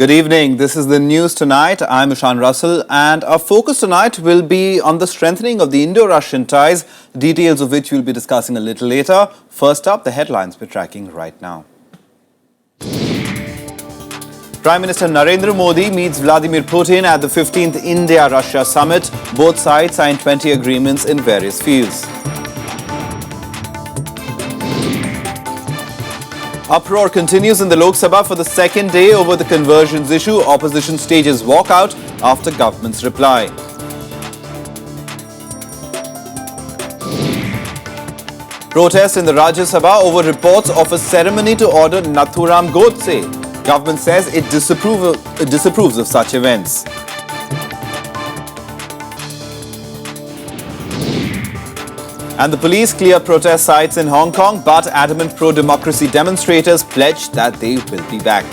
Good evening. This is the news tonight. I'm Ishan Russell, and our focus tonight will be on the strengthening of the Indo-Russian ties, details of which we'll be discussing a little later. First up, the headlines we're tracking right now. Prime Minister Narendra Modi meets Vladimir Putin at the 15th India-Russia summit. Both sides signed 20 agreements in various fields. Uproar continues in the Lok Sabha for the second day over the conversions issue. Opposition stages walkout after government's reply. Protests in the Rajya Sabha over reports of a ceremony to order Nathuram Godse. Government says it disapproves of such events. And the police clear protest sites in Hong Kong, but adamant pro-democracy demonstrators pledge that they will be back.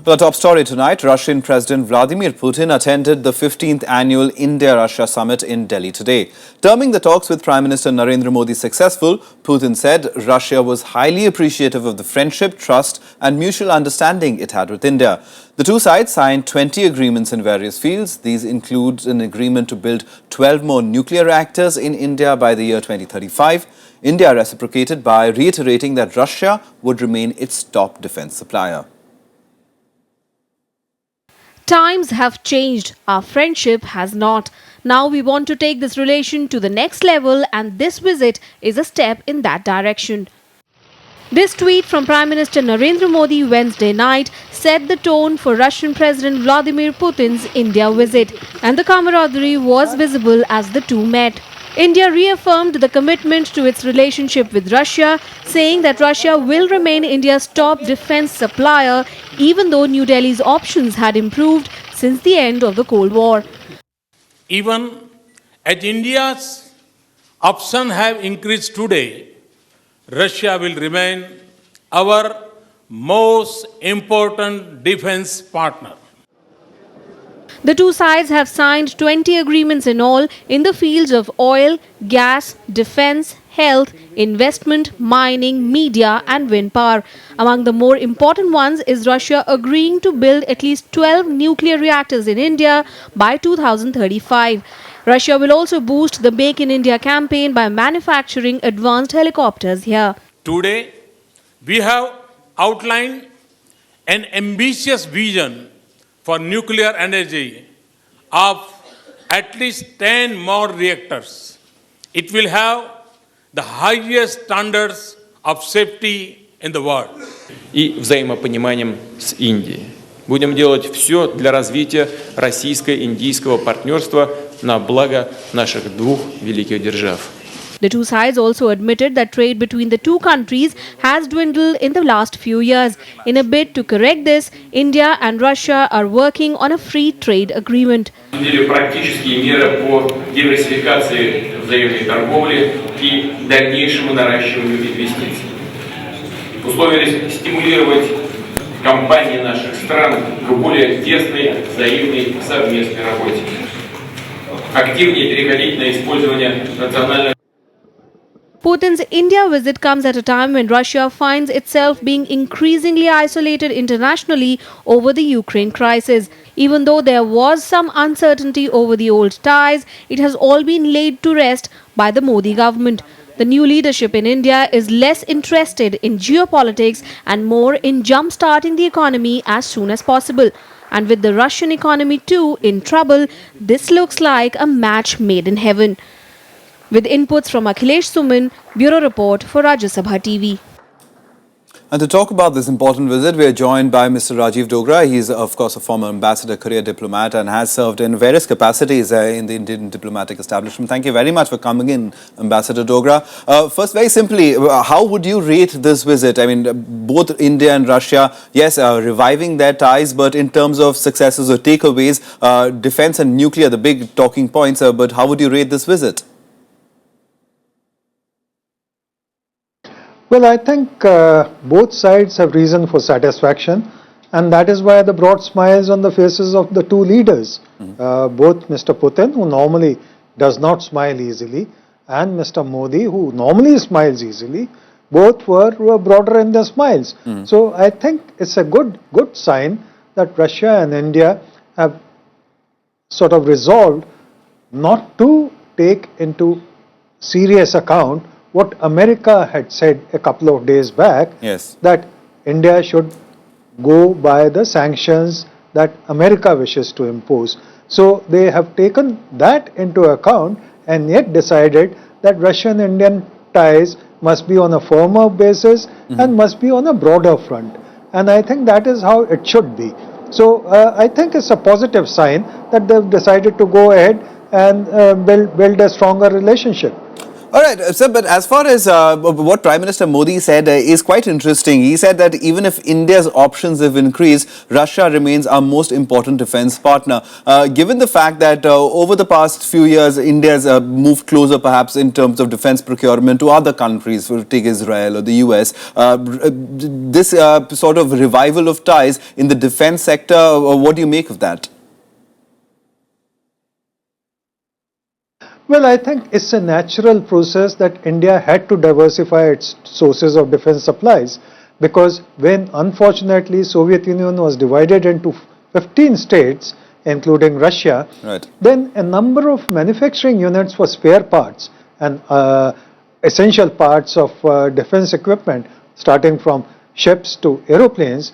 For the top story tonight, Russian President Vladimir Putin attended the 15th annual India-Russia summit in Delhi today. Terming the talks with Prime Minister Narendra Modi successful, Putin said Russia was highly appreciative of the friendship, trust and mutual understanding it had with India. The two sides signed 20 agreements in various fields. These include an agreement to build 12 more nuclear reactors in India by the year 2035. India reciprocated by reiterating that Russia would remain its top defense supplier. Times have changed. Our friendship has not. Now we want to take this relation to the next level, and this visit is a step in that direction. This tweet from Prime Minister Narendra Modi Wednesday night set the tone for Russian President Vladimir Putin's India visit, and the camaraderie was visible as the two met. India reaffirmed the commitment to its relationship with Russia, saying that Russia will remain India's top defense supplier, even though New Delhi's options had improved since the end of the Cold War. Even as India's options have increased today, Russia will remain our most important defense partner. The two sides have signed 20 agreements in all in the fields of oil, gas, defense, health, investment, mining, media and wind power. Among the more important ones is Russia agreeing to build at least 12 nuclear reactors in India by 2035. Russia will also boost the Make in India campaign by manufacturing advanced helicopters here. Today, we have outlined an ambitious vision for nuclear energy of at least 10 more reactors. It will have the highest standards of safety in the world. И взаимопониманием с Индией. Будем делать все для развития российско-индийского партнерства на благо наших двух великих держав. The two sides also admitted that trade between the two countries has dwindled in the last few years. In a bid to correct this, India and Russia are working on a free trade agreement. Практические меры по диверсификации взаимной торговли и дальнейшему наращиванию инвестиций. Условия стимулировать компании наших стран к более тесной взаимной совместной работе. Активнее переходить на использование национальных. Putin's India visit comes at a time when Russia finds itself being increasingly isolated internationally over the Ukraine crisis. Even though there was some uncertainty over the old ties, it has all been laid to rest by the Modi government. The new leadership in India is less interested in geopolitics and more in jump-starting the economy as soon as possible. And with the Russian economy too in trouble, this looks like a match made in heaven. With inputs from Akhilesh Suman, Bureau Report for Rajya Sabha TV. And to talk about this important visit, we are joined by Mr. Rajiv Degraw. He is, of course, a former ambassador, career diplomat, and has served in various capacities in the Indian diplomatic establishment. Thank you very much for coming in, Ambassador Degraw. First, very simply, how would you rate this visit? I mean, both India and Russia, yes, reviving their ties, but in terms of successes or takeaways, defense and nuclear, the big talking points, but how would you rate this visit? Well, I think both sides have reason for satisfaction, and that is why the broad smiles on the faces of the two leaders, both Mr. Putin, who normally does not smile easily, and Mr. Modi, who normally smiles easily, both were broader in their smiles. So I think it's a good sign that Russia and India have sort of resolved not to take into serious account what America had said a couple of days back, Yes. that India should go by the sanctions that America wishes to impose. So they have taken that into account and yet decided that Russian-Indian ties must be on a firmer basis and must be on a broader front. And I think that is how it should be. So I think it's a positive sign that they've decided to go ahead and build a stronger relationship. All right, sir, but as far as what Prime Minister Modi said is quite interesting. He said that even if India's options have increased, Russia remains our most important defense partner. Given the fact that over the past few years, India has moved closer perhaps in terms of defense procurement to other countries, take Israel or the US, this sort of revival of ties in the defense sector, what do you make of that? Well, I think it's a natural process that India had to diversify its sources of defense supplies, because when unfortunately Soviet Union was divided into 15 states, including Russia, Right. then a number of manufacturing units for spare parts and essential parts of defense equipment, starting from ships to aeroplanes,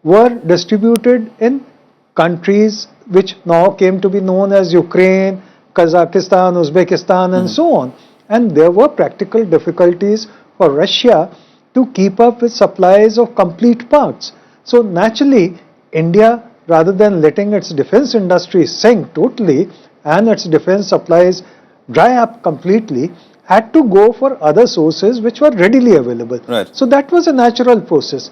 were distributed in countries which now came to be known as Ukraine, Kazakhstan, Uzbekistan, and so on. And there were practical difficulties for Russia to keep up with supplies of complete parts. So naturally, India, rather than letting its defense industry sink totally and its defense supplies dry up completely, had to go for other sources which were readily available. Right. So that was a natural process.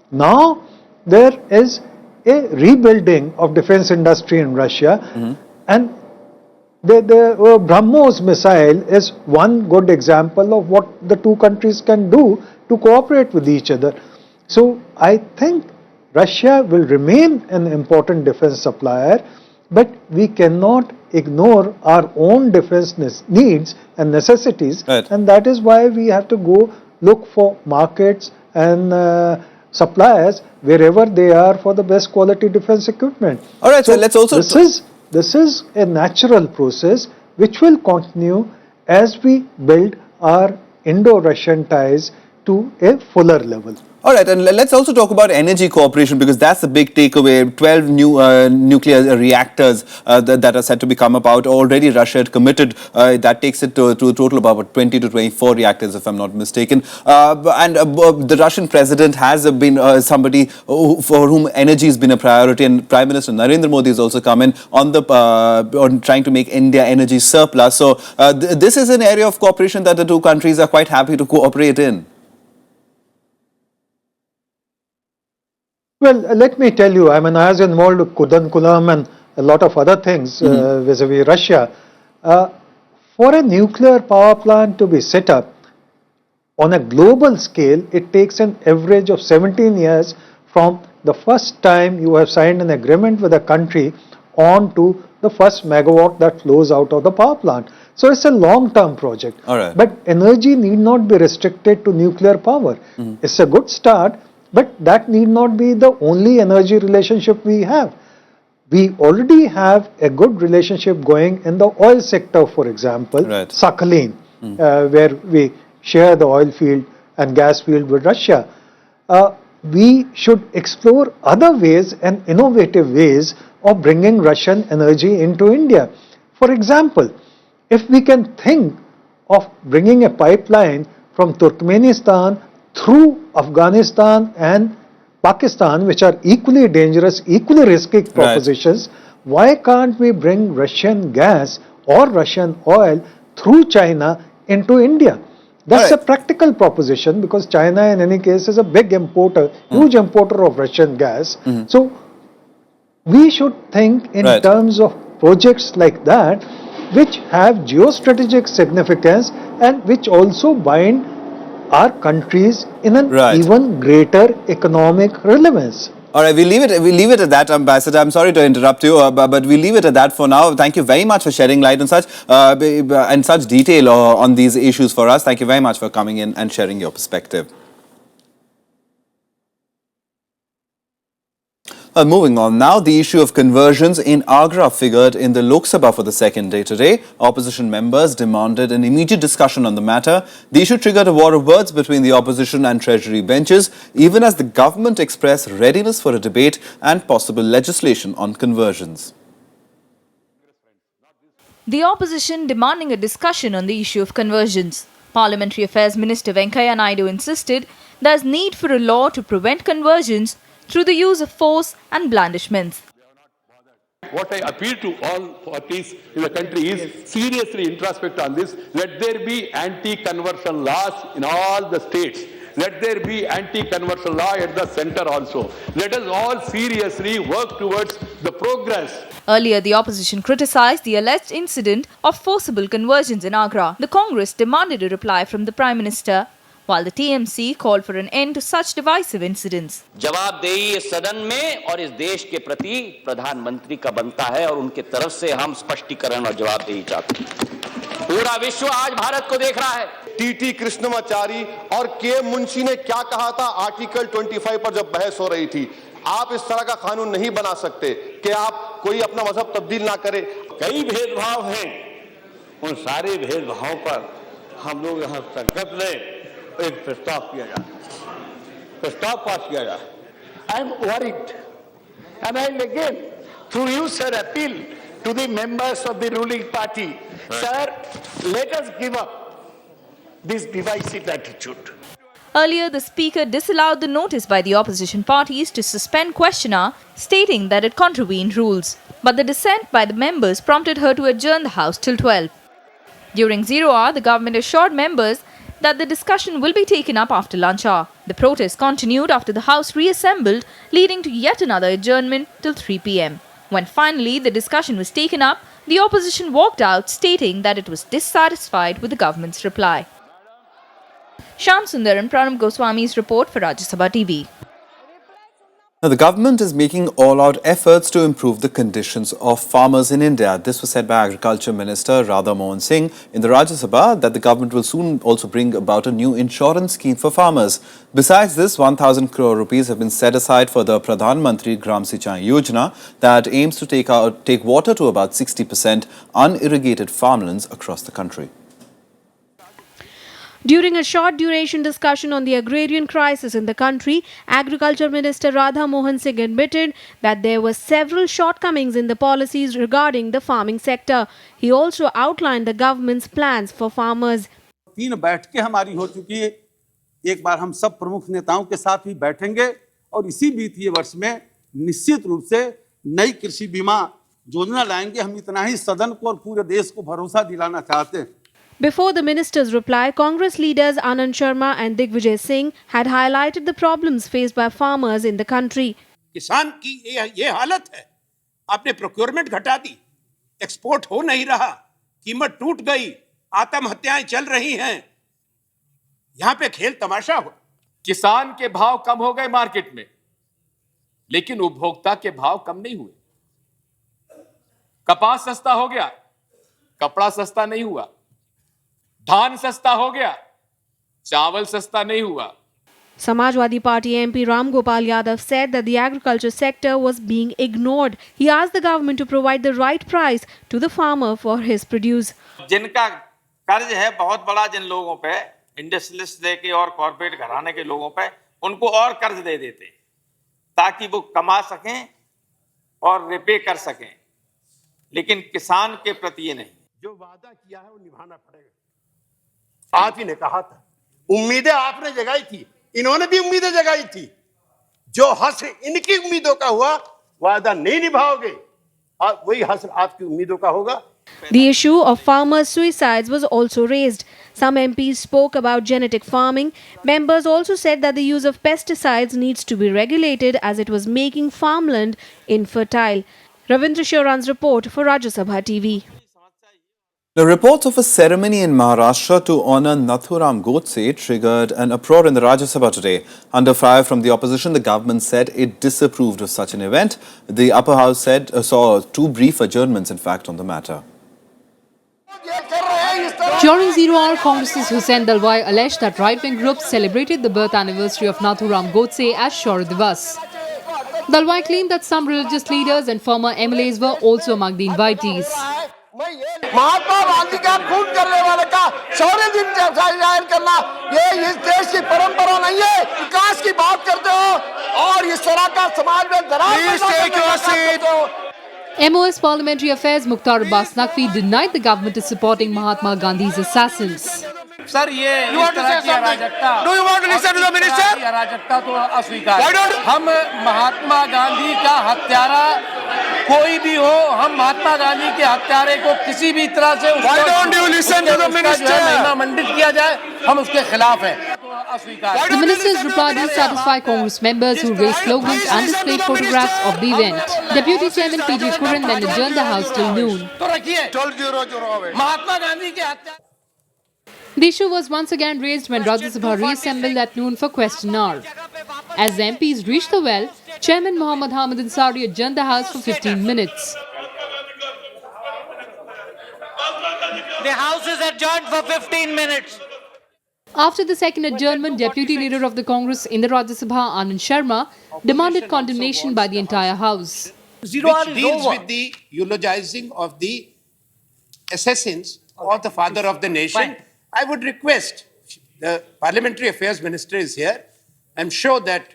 Now there is a rebuilding of defense industry in Russia, and the BrahMos missile is one good example of what the two countries can do to cooperate with each other. So I think Russia will remain an important defense supplier, but we cannot ignore our own defense needs and necessities, Right. and that is why we have to go look for markets and suppliers wherever they are for the best quality defense equipment. All right, so let's also... This is a natural process which will continue as we build our Indo-Russian ties to a fuller level. All right, and let's also talk about energy cooperation, because that's the big takeaway. 12 new nuclear reactors that are set to be come about. Already Russia had committed. That takes it to a total of about 20 to 24 reactors, if I'm not mistaken. The Russian president has been somebody for whom energy has been a priority, and Prime Minister Narendra Modi has also come in on trying to make India energy surplus. So this is an area of cooperation that the two countries are quite happy to cooperate in. Well, let me tell you, I mean, I was involved with Kudan Kulam and a lot of other things vis-a-vis Russia. For a nuclear power plant to be set up on a global scale, it takes an average of 17 years from the first time you have signed an agreement with a country on to the first megawatt that flows out of the power plant. So it's a long-term project. All right. But energy need not be restricted to nuclear power. It's a good start, but that need not be the only energy relationship we have. We already have a good relationship going in the oil sector, for example, Right. Sakhalin, where we share the oil field and gas field with Russia. We should explore other ways and innovative ways of bringing Russian energy into India. For example, if we can think of bringing a pipeline from Turkmenistan through Afghanistan and Pakistan, which are equally dangerous, equally risky propositions, why can't we bring Russian gas or Russian oil through China into India? That's a practical proposition, because China in any case is a big importer, huge importer of Russian gas. So we should think in terms of projects like that, which have geostrategic significance and which also bind our countries in an even greater economic relevance. All right, we leave it at that, Ambassador. I'm sorry to interrupt you, but we leave it at that for now. Thank you very much for shedding light on such detail on these issues for us. Thank you very much for coming in and sharing your perspective. Moving on now, the issue of conversions in Agra figured in the Lok Sabha for the second day today. Opposition members demanded an immediate discussion on the matter. The issue triggered a war of words between the opposition and treasury benches, even as the government expressed readiness for a debate and possible legislation on conversions. The opposition demanding a discussion on the issue of conversions. Parliamentary Affairs Minister Venkaiah Naidu insisted there is need for a law to prevent conversions through the use of force and blandishments. What I appeal to all parties in the country is seriously introspect on this. Let there be anti-conversion laws in all the states. Let there be anti-conversion law at the center also. Let us all seriously work towards the progress. Earlier, the opposition criticized the alleged incident of forcible conversions in Agra. The Congress demanded a reply from the Prime Minister, while the TMC called for an end to such divisive incidents. जवाबदेही इस सदन में और इस देश के प्रति प्रधानमंत्री का बनता है और उनके तरफ से हम स्पष्टीकरण और जवाबदेही चाहते हैं। पूरा विश्व आज भारत को देख रहा है। टीटी कृष्णमाचारी और के मुंशी ने क्या कहा था आर्टिकल 25 पर जब बहस हो रही थी, आप इस तरह का कानून नहीं बना सकते कि आप कोई अपना मजहब तब्दील ना करे। कई भेदभाव हैं, उन सारे भेदभावों पर हम लोग यहाँ संकल्प लें, एक प्रस्ताव किया जाए, प्रस्ताव पास किया जाए। I am worried, and I again, through you, sir, appeal to the members of the ruling party. Sir, let us give up this divisive attitude. Earlier, the Speaker disallowed the notice by the opposition parties to suspend questioner, stating that it contravened rules. But the dissent by the members prompted her to adjourn the House till 12. During 0 hour, the government assured members that the discussion will be taken up after lunch hour. The protest continued after the House reassembled, leading to yet another adjournment till 3 p.m. When finally the discussion was taken up, the opposition walked out, stating that it was dissatisfied with the government's reply. Shyam Sundar and Pranab Goswami's report for Rajya Sabha TV. Now, the government is making all-out efforts to improve the conditions of farmers in India. This was said by Agriculture Minister Radha Mohan Singh in the Rajya Sabha that the government will soon also bring about a new insurance scheme for farmers. Besides this, 1,000 crore rupees have been set aside for the Pradhan Mantri Gram Sinchay Yojana that aims to take water to about 60% unirrigated farmlands across the country. During a short-duration discussion on the agrarian crisis in the country, Agriculture Minister Radha Mohan Singh admitted that there were several shortcomings in the policies regarding the farming sector. He also outlined the government's plans for farmers. 3 बैठकें हमारी हो चुकी है। एक बार हम सब प्रमुख नेताओं के साथ भी बैठेंगे और इसी वित्तीय वर्ष में निश्चित रूप से नई कृषि बीमा योजना लाएंगे। हम इतना ही सदन को और पूरे देश को भरोसा दिलाना चाहते हैं। Before the minister's reply, Congress leaders Anand Sharma and Digvijay Singh had highlighted the problems faced by farmers in the country. किसान की ये हालत है, आपने प्रोक्योरमेंट घटा दी, एक्सपोर्ट हो नहीं रहा, कीमत टूट गई, आत्महत्याएं चल रही हैं, यहाँ पे खेल तमाशा हो। किसान के भाव कम हो गए मार्केट में, लेकिन उपभोक्ता के भाव कम नहीं हुए। कपास सस्ता हो गया, कपड़ा सस्ता नहीं हुआ। धान सस्ता हो गया, चावल सस्ता नहीं हुआ। Samajwadi Party MP Ram Gopal Yadav said that the agriculture sector was being ignored. He asked the government to provide the right price to the farmer for his produce. जिनका कर्ज है बहुत बड़ा, जिन लोगों पे इंडस्ट्रियलिस्ट लेके और कॉर्पोरेट घराने के लोगों पे, उनको और कर्ज दे देते ताकि वो कमा सकें और रिपे कर सकें, लेकिन किसान के प्रति ये नहीं। जो वादा किया है वो निभाना पड़ेगा। आप ही ने कहा था, उम्मीदें आपने जगाई थी, इन्होंने भी उम्मीदें जगाई थी। जो हश्र इनकी उम्मीदों का हुआ, वादा नहीं निभाओगे, वही हश्र आपकी उम्मीदों का होगा। The issue of farmers' suicides was also raised. Some MPs spoke about genetic farming. Members also said that the use of pesticides needs to be regulated as it was making farmland infertile. Ravindra Sharan's report for Rajya Sabha TV. The reports of a ceremony in Maharashtra to honor Nathuram Godse triggered an uproar in the Rajya Sabha today. Under fire from the opposition, the government said it disapproved of such an event. The upper house saw two brief adjournments, in fact, on the matter. During 0 hour, Congress's Hussain Dalwai alleged that right-wing groups celebrated the birth anniversary of Nathuram Godse as Shaurya Divas. Dalwai claimed that some religious leaders and former MLAs were also among the invitees. Mahatma Gandhi का खून करने वाले का शौर्य दिन जाहिर करना ये इस देश की परंपरा नहीं है। विकास की बात करते हो और इस तरह का समाज में दरार पैदा करने का MOS Parliamentary Affairs Mukhtar Abbas Naqvi denied the government is supporting Mahatma Gandhi's assassins. Sir ये इस तरह की अराजकता अराजकता तो अस्वीकार हम महात्मा गांधी का हत्यारा कोई भी हो हम महात्मा गांधी के हत्यारे को किसी भी तरह से महिमा मंडित किया जाए हम उसके खिलाफ हैं The minister's reply didn't satisfy Congress members who raised slogans and displayed photographs of the event. Deputy Chairman P.G. Kuran then adjourned the House till noon. The issue was once again raised when Rajya Sabha reassembled at noon for question hour. As the MPs reached the well, Chairman Muhammad Hamid Ansari adjourned the House for 15 minutes. The House is adjourned for 15 minutes. After the second adjournment, Deputy Leader of the Congress in the Rajya Sabha, Anand Sharma, demanded condemnation by the entire House. Which deals with the eulogizing of the assassins of the father of the nation. I would request, the Parliamentary Affairs Minister is here. I'm sure that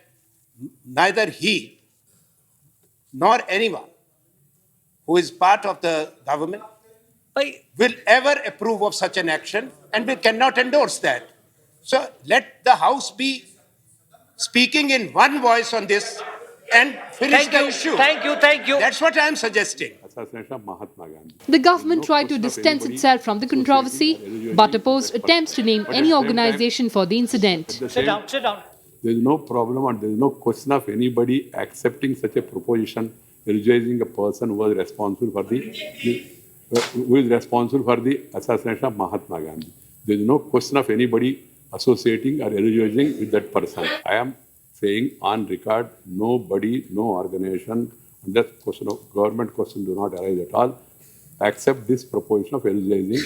neither he nor anyone who is part of the government will ever approve of such an action, and we cannot endorse that. So let the House be speaking in one voice on this and finish the issue. Thank you. That's what I'm suggesting. The government tried to distance itself from the controversy, but opposed attempts to name any organization for the incident. Sit down. There is no problem and there is no question of anybody accepting such a proposition, rejoicing a person who was responsible for the assassination of Mahatma Gandhi. There is no question of anybody associating or rejoicing with that person. I am saying on record, nobody, no organization, and that question of government question do not arise at all, accept this proposition of rejoicing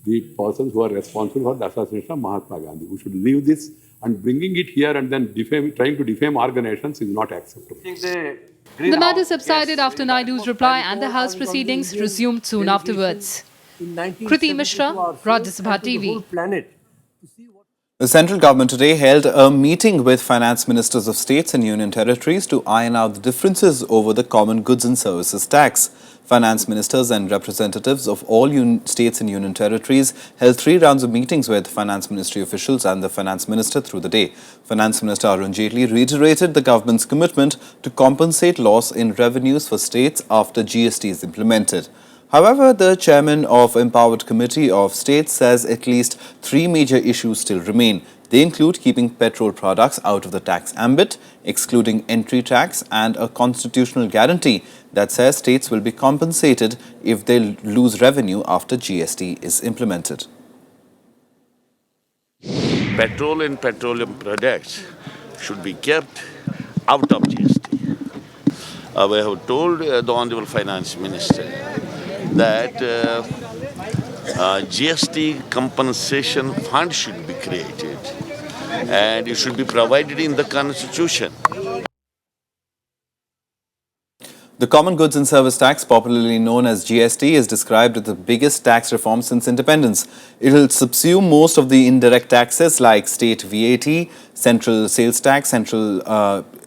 the persons who are responsible for the assassination of Mahatma Gandhi. We should leave this, and bringing it here and then trying to defame organizations is not acceptable. The matter subsided after Naidu's reply and the House proceedings resumed soon afterwards. Kriti Mishra, Rajya Sabha TV. The central government today held a meeting with finance ministers of states and union territories to iron out the differences over the Common Goods and Services Tax. Finance ministers and representatives of all states and union territories held 3 rounds of meetings with finance ministry officials and the finance minister through the day. Finance Minister Arun Jaitley reiterated the government's commitment to compensate loss in revenues for states after GST is implemented. However, the chairman of Empowered Committee of States says at least 3 major issues still remain. They include keeping petrol products out of the tax ambit, excluding entry tax, and a constitutional guarantee that says states will be compensated if they lose revenue after GST is implemented. Petrol and petroleum products should be kept out of GST. We have told the Honorable Finance Minister that GST compensation fund should be created and it should be provided in the Constitution. The Common Goods and Service Tax, popularly known as GST, is described as the biggest tax reform since independence. It will subsume most of the indirect taxes like state VAT, central sales tax, central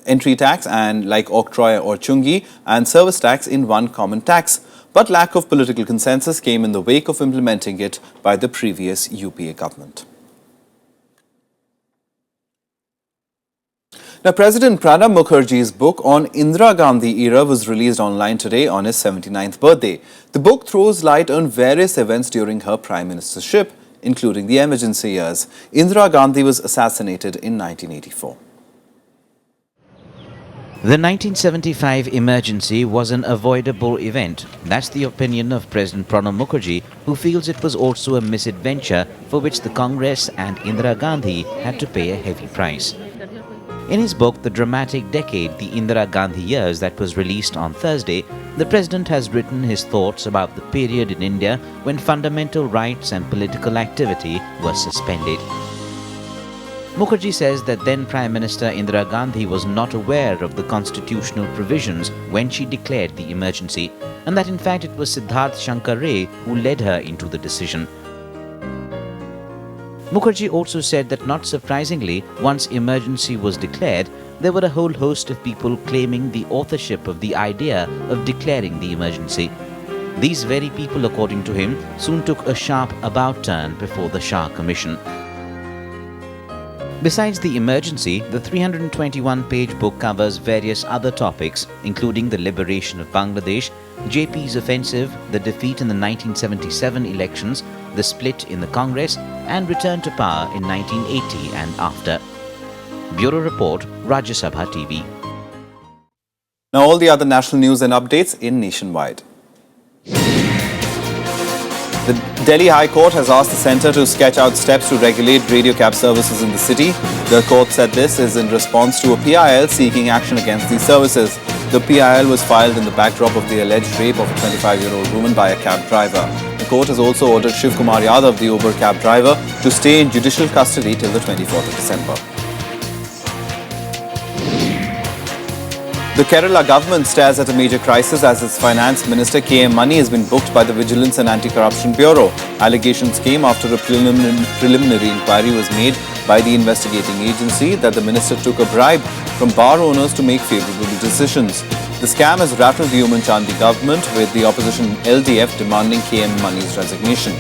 entry tax, and like octroi or chungi, and service tax in one common tax. But lack of political consensus came in the wake of implementing it by the previous UPA government. Now, President Pranab Mukherjee's book on Indira Gandhi era was released online today on his 79th birthday. The book throws light on various events during her prime ministership, including the emergency years. Indira Gandhi was assassinated in 1984. The 1975 emergency was an avoidable event. That's the opinion of President Pranab Mukherjee, who feels it was also a misadventure for which the Congress and Indira Gandhi had to pay a heavy price. In his book, The Dramatic Decade, The Indira Gandhi Years, that was released on Thursday, the President has written his thoughts about the period in India when fundamental rights and political activity were suspended. Mukherjee says that then Prime Minister Indira Gandhi was not aware of the constitutional provisions when she declared the emergency, and that in fact it was Siddharth Shankar Ray who led her into the decision. Mukherjee also said that not surprisingly, once emergency was declared, there were a whole host of people claiming the authorship of the idea of declaring the emergency. These very people, according to him, soon took a sharp about turn before the Shah Commission. Besides the emergency, the 321-page book covers various other topics, including the liberation of Bangladesh, JP's offensive, the defeat in the 1977 elections, the split in the Congress, and return to power in 1980 and after. Bureau Report, Rajya Sabha TV. Now all the other national news and updates in Nationwide. The Delhi High Court has asked the centre to sketch out steps to regulate radio cab services in the city. The court said this is in response to a PIL seeking action against these services. The PIL was filed in the backdrop of the alleged rape of a 25-year-old woman by a cab driver. The court has also ordered Shiv Kumar Yadav, the Uber cab driver, to stay in judicial custody till the 24th of December. The Kerala government stares at a major crisis as its finance minister K.M. Mani has been booked by the Vigilance and Anti-Corruption Bureau. Allegations came after a preliminary inquiry was made by the investigating agency that the minister took a bribe from bar owners to make favourable decisions. The scam has rattled the Oommen Chandy government, with the opposition LDF demanding K.M. Mani's resignation.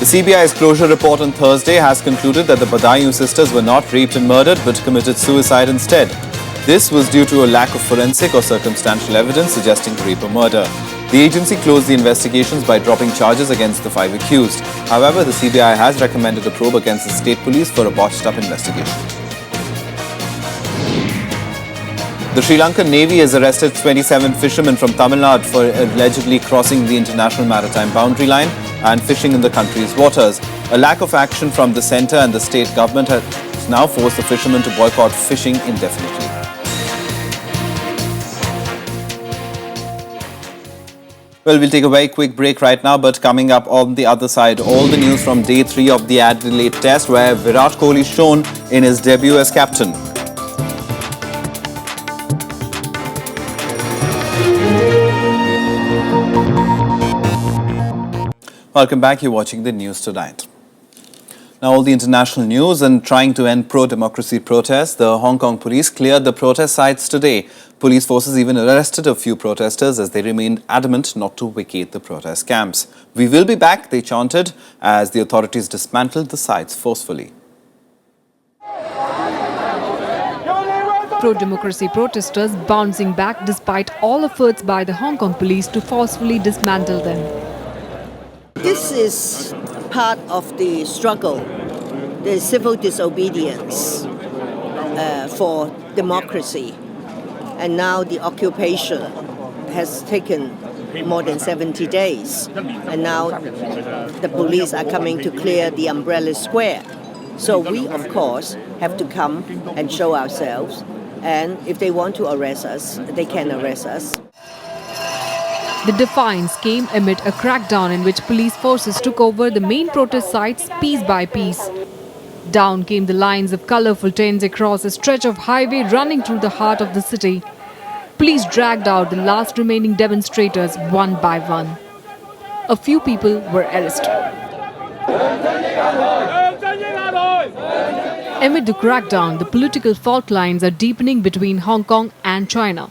The CBI's closure report on Thursday has concluded that the Badayu sisters were not raped and murdered but committed suicide instead. This was due to a lack of forensic or circumstantial evidence suggesting rape or murder. The agency closed the investigations by dropping charges against the 5 accused. However, the CBI has recommended a probe against the state police for a botched-up investigation. The Sri Lankan Navy has arrested 27 fishermen from Tamil Nadu for allegedly crossing the international maritime boundary line and fishing in the country's waters. A lack of action from the centre and the state government has now forced the fishermen to boycott fishing indefinitely. Well, we'll take a very quick break right now, but coming up on the other side, all the news from day 3 of the Adelaide Test, where Virat Kohli shone in his debut as captain. Welcome back. You're watching the news tonight. Now, all the international news. And trying to end pro-democracy protests, the Hong Kong police cleared the protest sites today. Police forces even arrested a few protesters as they remained adamant not to vacate the protest camps. "We will be back," they chanted, as the authorities dismantled the sites forcefully. Pro-democracy protesters bouncing back despite all efforts by the Hong Kong police to forcefully dismantle them. This is part of the struggle, the civil disobedience for democracy. And now the occupation has taken more than 70 days. And now the police are coming to clear the Umbrella Square. So we, of course, have to come and show ourselves. And if they want to arrest us, they can arrest us. The defiance came amid a crackdown in which police forces took over the main protest sites piece by piece. Down came the lines of colourful tents across a stretch of highway running through the heart of the city. Police dragged out the last remaining demonstrators one by one. A few people were arrested. Amid the crackdown, the political fault lines are deepening between Hong Kong and China.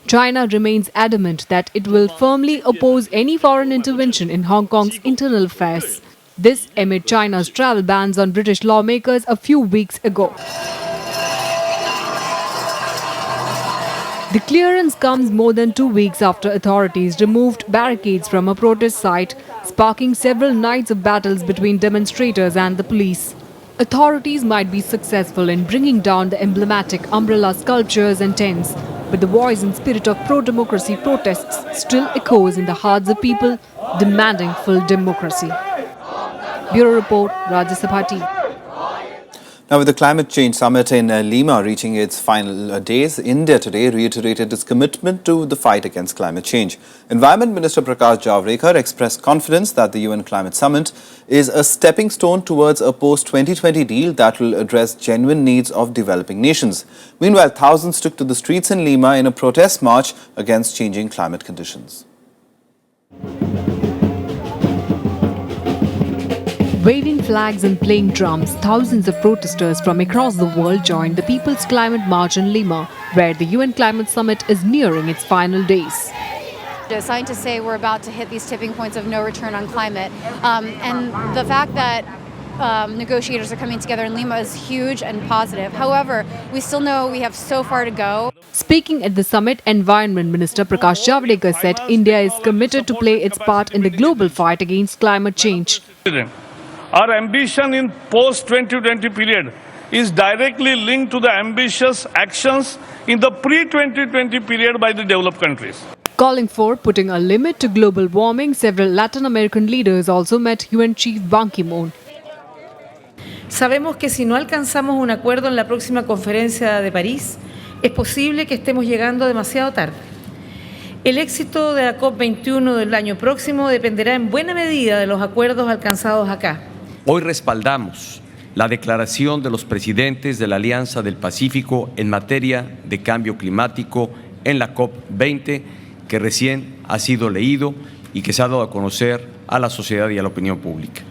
China remains adamant that it will firmly oppose any foreign intervention in Hong Kong's internal affairs. This amid China's travel bans on British lawmakers a few weeks ago. The clearance comes more than 2 weeks after authorities removed barricades from a protest site, sparking several nights of battles between demonstrators and the police. Authorities might be successful in bringing down the emblematic umbrella sculptures and tents, but the voice and spirit of pro-democracy protests still echoes in the hearts of people demanding full democracy. Bureau Report, Rajya TV. Now, with the climate change summit in Lima reaching its final days, India today reiterated its commitment to the fight against climate change. Environment Minister Prakash Javadekar expressed confidence that the UN Climate Summit is a stepping stone towards a post-2020 deal that will address genuine needs of developing nations. Meanwhile, thousands took to the streets in Lima in a protest march against changing climate conditions. Waving flags and playing drums, thousands of protesters from across the world joined the People's Climate March in Lima, where the UN Climate Summit is nearing its final days. Scientists say we're about to hit these tipping points of no return on climate. And the fact that negotiators are coming together in Lima is huge and positive. However, we still know we have so far to go. Speaking at the summit, Environment Minister Prakash Javadekar said India is committed to play its part in the global fight against climate change. Our ambition in post-2020 period is directly linked to the ambitious actions in the pre-2020 period by the developed countries. Calling for putting a limit to global warming, several Latin American leaders also met UN Chief Ban Ki-moon. Sabemos que si no alcanzamos un acuerdo en la próxima conferencia de París, es posible que estemos llegando demasiado tarde. El éxito de la COP21 del año próximo dependerá en buena medida de los acuerdos alcanzados acá. Hoy respaldamos la declaración de los presidentes de la Alianza del Pacífico en materia de cambio climático en la COP20, que recién ha sido leído y que se ha dado a conocer a la sociedad y a la opinión pública.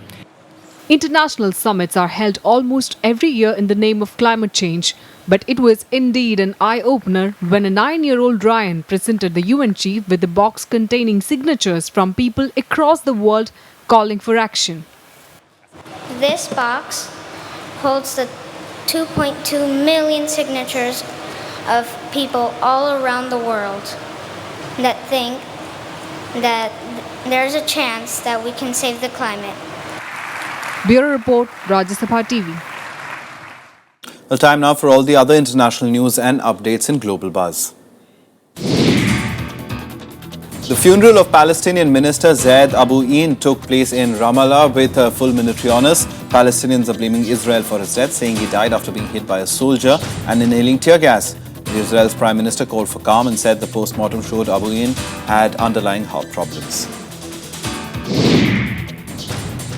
International summits are held almost every year in the name of climate change, but it was indeed an eye-opener when a 9-year-old Ryan presented the UN chief with a box containing signatures from people across the world calling for action. This box holds the 2.2 million signatures of people all around the world that think that there's a chance that we can save the climate. Bureau Report, Rajya TV. Well, time now for all the other international news and updates in Global Buzz. The funeral of Palestinian Minister Zaid Abu Ein took place in Ramallah with full military honours. Palestinians are blaming Israel for his death, saying he died after being hit by a soldier and inhaling tear gas. Israel's Prime Minister called for calm and said the post-mortem showed Abu Ein had underlying heart problems.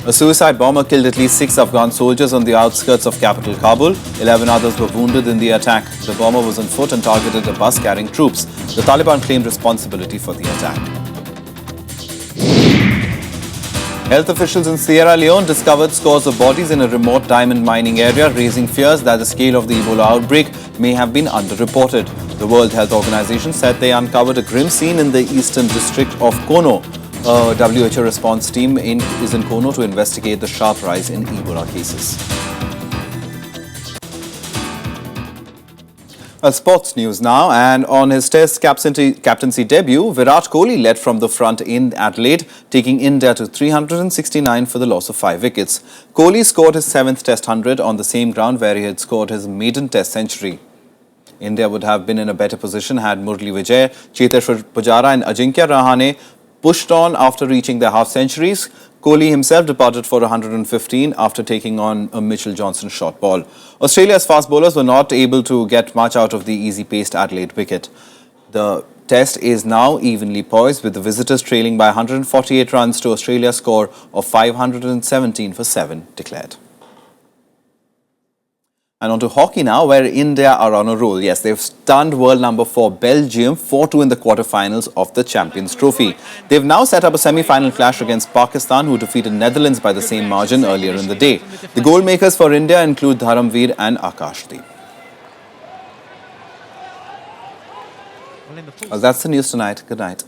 A suicide bomber killed at least 6 Afghan soldiers on the outskirts of capital Kabul. 11 others were wounded in the attack. The bomber was on foot and targeted a bus carrying troops. The Taliban claimed responsibility for the attack. Health officials in Sierra Leone discovered scores of bodies in a remote diamond mining area, raising fears that the scale of the Ebola outbreak may have been underreported. The World Health Organization said they uncovered a grim scene in the eastern district of Kono. A WHO response team is in Kono to investigate the sharp rise in Ebola cases. Sports news now, and on his Test captaincy debut, Virat Kohli led from the front in Adelaide, taking India to 369 for the loss of 5 wickets. Kohli scored his 7th Test 100 on the same ground where he had scored his maiden Test century. India would have been in a better position had Murli Vijay, Cheteshwar Pujara and Ajinkya Rahane pushed on after reaching their half-centuries. Kohli himself departed for 115 after taking on a Mitchell Johnson short ball. Australia's fast bowlers were not able to get much out of the easy-paced Adelaide wicket. The Test is now evenly poised, with the visitors trailing by 148 runs to Australia's score of 517 for 7 declared. And on to hockey now, where India are on a roll. Yes, they've stunned world number 4 Belgium 4-2 in the quarterfinals of the Champions Trophy. They've now set up a semi-final clash against Pakistan, who defeated Netherlands by the same margin earlier in the day. The goal makers for India include Dharamveer and Akashdeep. Well, that's the news tonight. Good night.